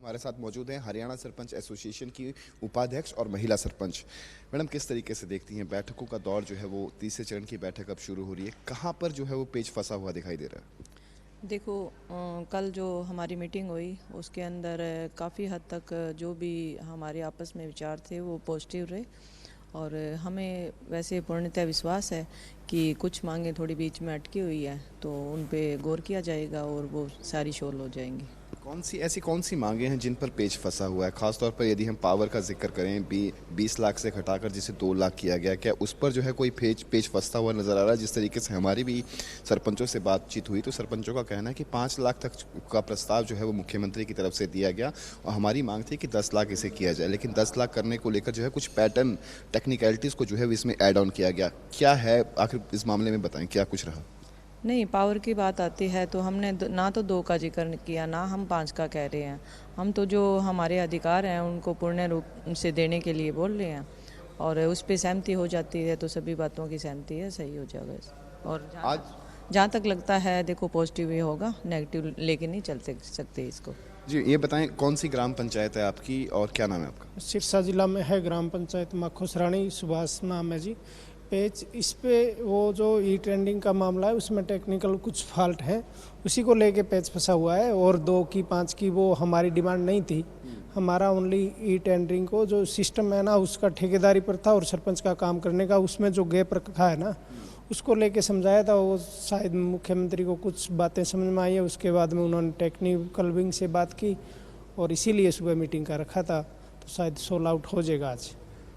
हमारे साथ मौजूद हैं हरियाणा सरपंच एसोसिएशन की उपाध्यक्ष और महिला सरपंच। मैडम, किस तरीके से देखती हैं बैठकों का दौर जो है वो तीसरे चरण की बैठक अब शुरू हो रही है, कहाँ पर जो है वो पेच फंसा हुआ दिखाई दे रहा है? देखो, कल जो हमारी मीटिंग हुई उसके अंदर काफ़ी हद तक जो भी हमारे आपस में विचार थे वो पॉजिटिव रहे। और हमें वैसे पूर्णतः विश्वास है कि कुछ मांगें थोड़ी बीच में अटकी हुई है तो उन पे गौर किया जाएगा और वो सारी शोल हो जाएंगी। कौन सी मांगे हैं जिन पर पेच फंसा हुआ है? खासतौर पर यदि हम पावर का जिक्र करें, 20 लाख से घटाकर जिसे 2 लाख किया गया, क्या उस पर जो है कोई पेच फंसता हुआ नजर आ रहा है? जिस तरीके से हमारी भी सरपंचों से बातचीत हुई तो सरपंचों का कहना है कि 5 लाख तक का प्रस्ताव जो है वो मुख्यमंत्री की तरफ से दिया गया और हमारी मांग थी कि 10 लाख इसे किया जाए, लेकिन 10 लाख करने को लेकर जो है कुछ पैटर्न टेक्निकलिटीज़ को जो है इसमें ऐड ऑन किया गया। क्या है आखिर इस मामले में, बताएं क्या कुछ रहा? नहीं, पावर की बात आती है तो हमने ना तो 2 का जिक्र किया, ना हम 5 का कह रहे हैं। हम तो जो हमारे अधिकार हैं उनको पूर्ण रूप से देने के लिए बोल रहे हैं और उस पे सहमति हो जाती है तो सभी बातों की सहमति है, सही हो जाएगा। और जहाँ तक लगता है, देखो, पॉजिटिव ही होगा, नेगेटिव लेके नहीं चलते सकते इसको। जी, ये बताएं कौन सी ग्राम पंचायत है आपकी और क्या नाम है आपका? सिरसा जिला में है ग्राम पंचायत माखोसरानी, सुभाष नाम है जी। पेज इस पे वो जो ई टेंडरिंग का मामला है उसमें टेक्निकल कुछ फॉल्ट है, उसी को लेके पेज फंसा हुआ है। और 2 की 5 की वो हमारी डिमांड नहीं थी। हमारा ओनली ई टेंडरिंग को जो सिस्टम है ना, उसका ठेकेदारी पर था और सरपंच का काम करने का उसमें जो गैप रखा है ना, उसको लेके समझाया था। वो शायद मुख्यमंत्री को कुछ बातें समझ में आई है, उसके बाद में उन्होंने टेक्निकल विंग से बात की और इसीलिए सुबह मीटिंग का रखा था, तो शायद सोल आउट हो जाएगा आज।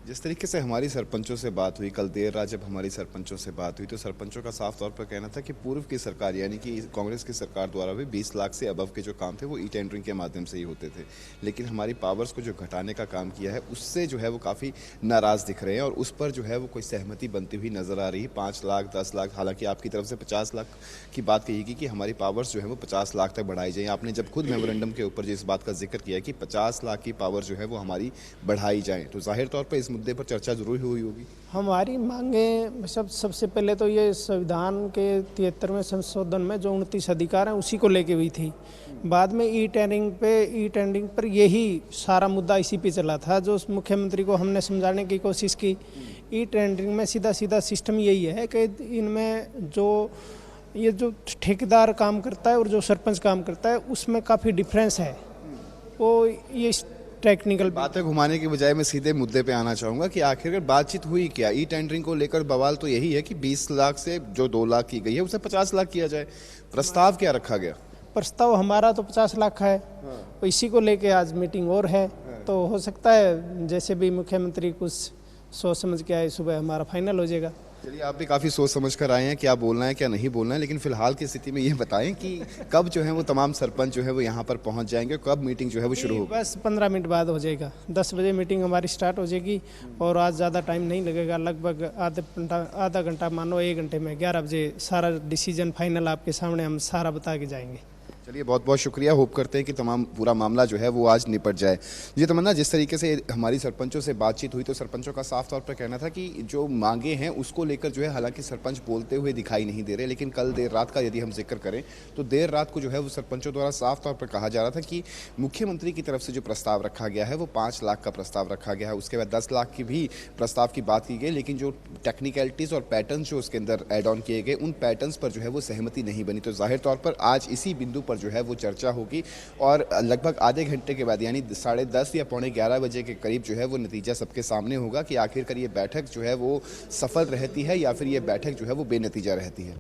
जिस तरीके से हमारी सरपंचों से बात हुई कल देर रात, जब हमारी सरपंचों से बात हुई तो सरपंचों का साफ तौर पर कहना था कि पूर्व की सरकार यानी कि कांग्रेस की सरकार द्वारा भी 20 लाख से अबव के जो काम थे वो ई टेंडरिंग के माध्यम से ही होते थे, लेकिन हमारी पावर्स को जो घटाने का काम किया है उससे जो है वो काफ़ी नाराज़ दिख रहे हैं और उस पर जो है वो कोई सहमति बनती हुई नजर आ रही है। 5 लाख 10 लाख, हालांकि आपकी तरफ से 50 लाख की बात कही कि हमारी पावर्स जो है वो 50 लाख तक बढ़ाई जाए। आपने जब खुद मेमोरेंडम के ऊपर जो इस बात का जिक्र किया कि 50 लाख की पावर जो है वो हमारी बढ़ाई जाए, तो जाहिर तौर पर इस मुद्दे पर चर्चा जरूर हुई होगी। हमारी मांगे सबसे पहले तो ये संविधान के 73वें संशोधन में जो 29 अधिकार हैं उसी को लेके हुई थी। बाद में ई टेंडरिंग पर यही सारा मुद्दा इसी पे चला था, जो मुख्यमंत्री को हमने समझाने की कोशिश की। ई टेंडरिंग में सीधा सिस्टम यही है कि इनमें जो ठेकेदार काम करता है और जो सरपंच काम करता है उसमें काफ़ी डिफरेंस है। वो ये टेक्निकल बातें घुमाने की बजाय मैं सीधे मुद्दे पे आना चाहूंगा कि आखिर बातचीत हुई क्या? ई टेंडरिंग को लेकर बवाल तो यही है कि 20 लाख से जो 2 लाख की गई है उसे 50 लाख किया जाए। प्रस्ताव क्या रखा गया? प्रस्ताव हमारा तो 50 लाख है। तो इसी को लेके आज मीटिंग और है, तो हो सकता है जैसे भी मुख्यमंत्री कुछ सोच समझ के आए, सुबह हमारा फाइनल हो जाएगा। चलिए, आप भी काफ़ी सोच समझ कर आए हैं क्या बोलना है क्या नहीं बोलना है, लेकिन फिलहाल की स्थिति में ये बताएं कि कब जो है वो तमाम सरपंच जो है वो यहाँ पर पहुँच जाएंगे, कब मीटिंग जो है वो शुरू होगी? बस 15 मिनट बाद हो जाएगा। 10 बजे मीटिंग हमारी स्टार्ट हो जाएगी और आज ज़्यादा टाइम नहीं लगेगा, लगभग आधा घंटा मानो 1 घंटे में 11 बजे सारा डिसीजन फाइनल आपके सामने हम सारा बता के जाएंगे। चलिए, बहुत बहुत शुक्रिया। होप करते हैं कि तमाम पूरा मामला जो है वो आज निपट जाए। जी तमन्ना, जिस तरीके से हमारी सरपंचों से बातचीत हुई तो सरपंचों का साफ तौर पर कहना था कि जो मांगे हैं उसको लेकर जो है हालांकि सरपंच बोलते हुए दिखाई नहीं दे रहे, लेकिन कल देर रात का यदि हम जिक्र करें तो देर रात को जो है वो सरपंचों द्वारा साफ तौर पर कहा जा रहा था कि मुख्यमंत्री की तरफ से जो प्रस्ताव रखा गया है वो 5 लाख का प्रस्ताव रखा गया है, उसके बाद 10 लाख की भी प्रस्ताव की बात की गई, लेकिन जो टेक्निकलिटीज़ और पैटर्न जो उसके अंदर एड ऑन किए गए उन पैटर्न्स पर जो है वो सहमति नहीं बनी। तो जाहिर तौर पर आज इसी बिंदु पर जो है वो चर्चा होगी और लगभग आधे घंटे के बाद यानी 10:30 या 11:45 बजे के करीब जो है वो नतीजा सबके सामने होगा कि आखिरकार ये बैठक जो है वो सफल रहती है या फिर ये बैठक जो है वो बेनतीजा रहती है।